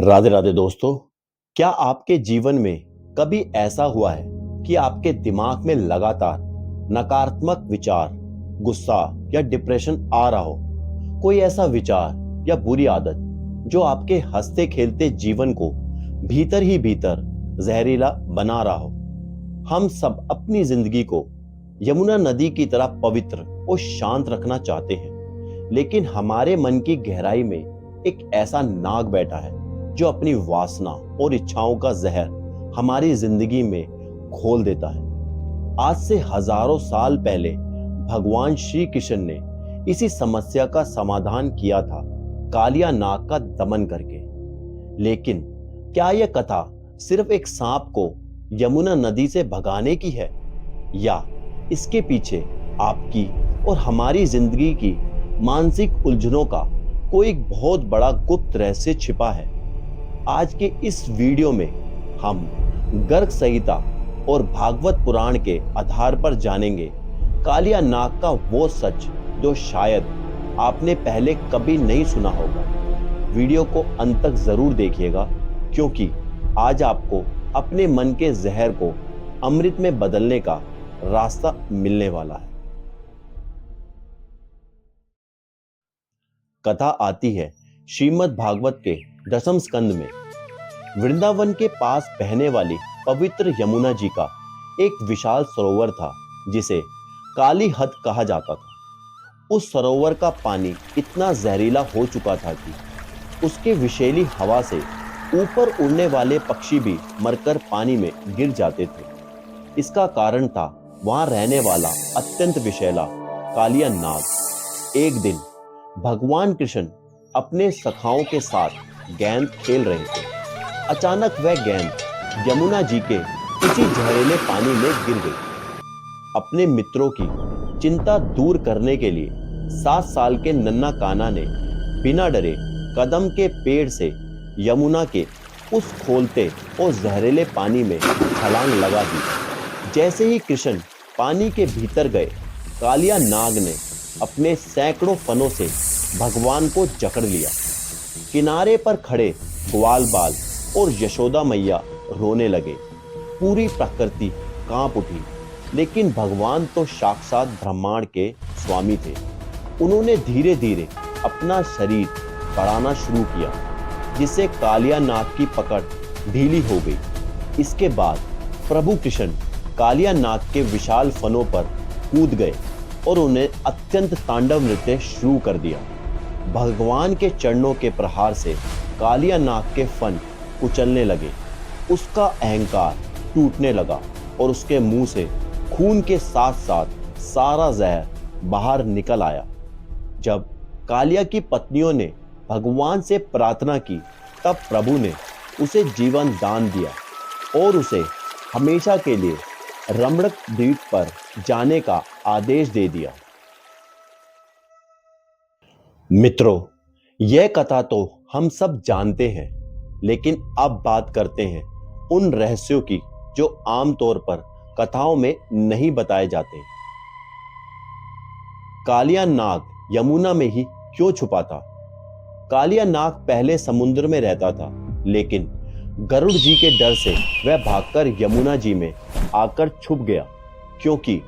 राधे राधे दोस्तों। क्या आपके जीवन में कभी ऐसा हुआ है कि आपके दिमाग में लगातार नकारात्मक विचार, गुस्सा या डिप्रेशन आ रहा हो? कोई ऐसा विचार या बुरी आदत जो आपके हंसते खेलते जीवन को भीतर ही भीतर जहरीला बना रहा हो? हम सब अपनी जिंदगी को यमुना नदी की तरह पवित्र और शांत रखना चाहते हैं, लेकिन हमारे मन की गहराई में एक ऐसा नाग बैठा है जो अपनी वासना और इच्छाओं का जहर हमारी जिंदगी में घोल देता है। आज से हजारों साल पहले भगवान श्री कृष्ण ने इसी समस्या का समाधान किया था, कालिया नाग का दमन करके। लेकिन क्या यह कथा सिर्फ एक सांप को यमुना नदी से भगाने की है, या इसके पीछे आपकी और हमारी जिंदगी की मानसिक उलझनों का कोई बहुत बड़ा गुप्त रहस्य छिपा है? आज के इस वीडियो में हम गर्ग संहिता और भागवत पुराण के आधार पर जानेंगे कालिया नाग का वो सच जो शायद आपने पहले कभी नहीं सुना होगा। वीडियो को अंत तक जरूर देखिएगा, क्योंकि आज आपको अपने मन के जहर को अमृत में बदलने का रास्ता मिलने वाला है। कथा आती है श्रीमद् भागवत के 10वें स्कंद में। वृंदावन के पास बहने वाली पवित्र यमुना जी का एक विशाल सरोवर था, जिसे काली हद कहा जाता था। उस सरोवर का पानी इतना जहरीला हो चुका था कि उसके विषैली हवा से ऊपर उड़ने वाले पक्षी भी मरकर पानी में गिर जाते थे। इसका कारण था वहां रहने वाला अत्यंत विषैला कालिया नाग। एक दिन भगवान कृष्ण अपने सखाओं के साथ गेंद खेल रहे थे। अचानक वह गेंद यमुना जी के उसी जहरीले पानी में गिर गई। अपने मित्रों की चिंता दूर करने के लिए 7 साल के नन्हा कान्हा ने बिना डरे कदम के पेड़ से यमुना के उस खोलते और जहरीले पानी में छलांग लगा दी। जैसे ही कृष्ण पानी के भीतर गए, कालिया नाग ने अपने सैकड़ों फनों से भगवान को जकड़ लिया। किनारे पर खड़े ग्वाल बाल और यशोदा मैया रोने लगे। पूरी प्रकृति कांप उठी, लेकिन भगवान तो साक्षात ब्रह्मांड के स्वामी थे। उन्होंने धीरे धीरे अपना शरीर बढ़ाना शुरू किया, जिससे कालिया नाग की पकड़ ढीली हो गई। इसके बाद प्रभु कृष्ण कालिया नाग के विशाल फनों पर कूद गए और उन्हें अत्यंत तांडव नृत्य शुरू कर दिया। भगवान के चरणों के प्रहार से कालिया नाग के फन कुचलने लगे। उसका अहंकार टूटने लगा और उसके मुंह से खून के साथ साथ सारा जहर बाहर निकल आया। जब कालिया की पत्नियों ने भगवान से प्रार्थना की, तब प्रभु ने उसे जीवन दान दिया और उसे हमेशा के लिए रमणक द्वीप पर जाने का आदेश दे दिया। मित्रों, यह कथा तो हम सब जानते हैं, लेकिन अब बात करते हैं उन रहस्यों की जो आमतौर पर कथाओं में नहीं बताए जाते। कालिया नाग यमुना में ही क्यों छुपा था? कालिया नाग पहले समुद्र में रहता था, लेकिन गरुड़ जी के डर से वह भागकर यमुना जी में आकर छुप गया, क्योंकि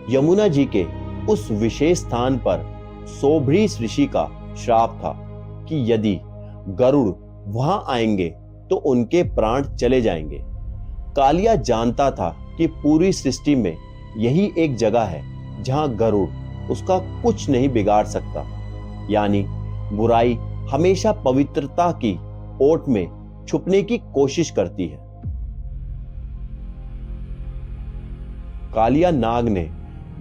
यमुना जी के उस विशेष स्थान पर सोभृश ऋषि का श्राप था कि यदि गरुड़ वहां आएंगे तो उनके प्राण चले जाएंगे। कालिया जानता था कि पूरी सृष्टि में यही एक जगह है जहां गरुड़ उसका कुछ नहीं बिगाड़ सकता, यानी बुराई हमेशा पवित्रता की ओट में छुपने की कोशिश करती है। कालिया नाग ने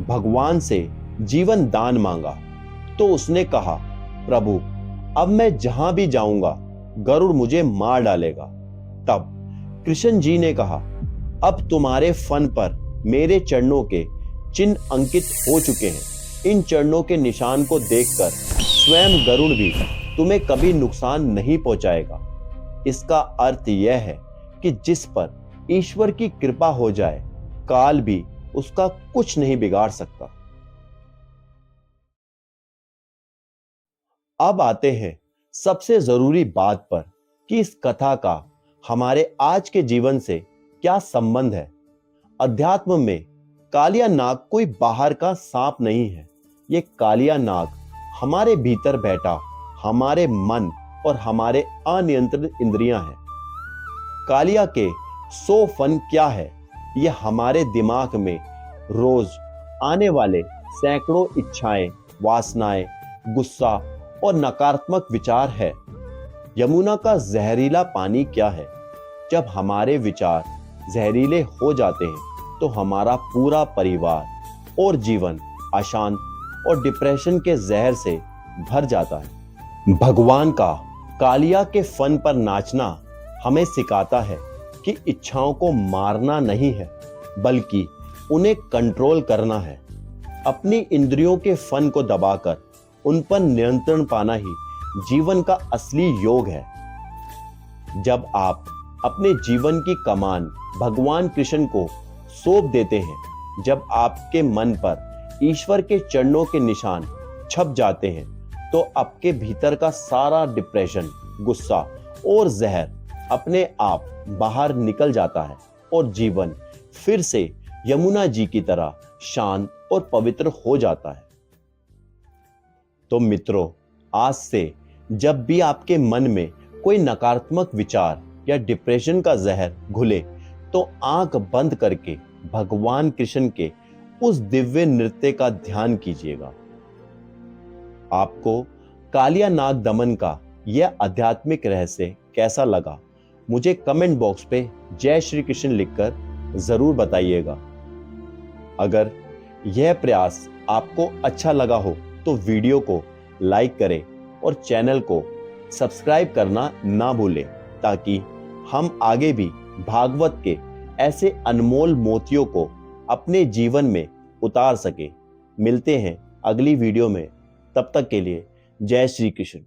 भगवान से जीवन दान मांगा, तो उसने कहा, प्रभु, अब मैं जहां भी जाऊंगा गरुड़ मुझे मार डालेगा। तब कृष्ण जी ने कहा, अब तुम्हारे फन पर मेरे चरणों के चिन्ह अंकित हो चुके हैं। इन चरणों के निशान को देखकर स्वयं गरुड़ भी तुम्हें कभी नुकसान नहीं पहुंचाएगा। इसका अर्थ यह है कि जिस पर ईश्वर की कृपा हो जाए, काल भी उसका कुछ नहीं बिगाड़ सकता। अब आते हैं सबसे जरूरी बात पर कि इस कथा का हमारे आज के जीवन से क्या संबंध है। अध्यात्म में कालिया नाग कोई बाहर का सांप नहीं है। ये कालिया नाग हमारे भीतर बैठा हमारे मन और हमारे अनियंत्रित इंद्रियां हैं। कालिया के 100 फन क्या है, ये हमारे दिमाग में रोज आने वाले सैकड़ों इच्छाएं, वासनाएं, गुस्सा और नकारात्मक विचार है। यमुना का जहरीला पानी क्या है? जब हमारे विचार जहरीले हो जाते हैं तो हमारा पूरा परिवार और जीवन अशांत और डिप्रेशन के जहर से भर जाता है। भगवान का कालिया के फन पर नाचना हमें सिखाता है कि इच्छाओं को मारना नहीं है, बल्कि उन्हें कंट्रोल करना है। अपनी इंद्रियों के फन को दबाकर उन पर नियंत्रण पाना ही जीवन का असली योग है। जब आप अपने जीवन की कमान भगवान कृष्ण को सौंप देते हैं, जब आपके मन पर ईश्वर के चरणों के निशान छप जाते हैं, तो आपके भीतर का सारा डिप्रेशन, गुस्सा और जहर अपने आप बाहर निकल जाता है और जीवन फिर से यमुना जी की तरह शांत और पवित्र हो जाता है। तो मित्रों, आज से जब भी आपके मन में कोई नकारात्मक विचार या डिप्रेशन का जहर घुले, तो आंख बंद करके भगवान कृष्ण के उस दिव्य नृत्य का ध्यान कीजिएगा। आपको कालिया नाग दमन का यह आध्यात्मिक रहस्य कैसा लगा, मुझे कमेंट बॉक्स पे जय श्री कृष्ण लिखकर जरूर बताइएगा। अगर यह प्रयास आपको अच्छा लगा हो तो वीडियो को लाइक करें और चैनल को सब्सक्राइब करना ना भूलें, ताकि हम आगे भी भागवत के ऐसे अनमोल मोतियों को अपने जीवन में उतार सके। मिलते हैं अगली वीडियो में, तब तक के लिए जय श्री कृष्ण।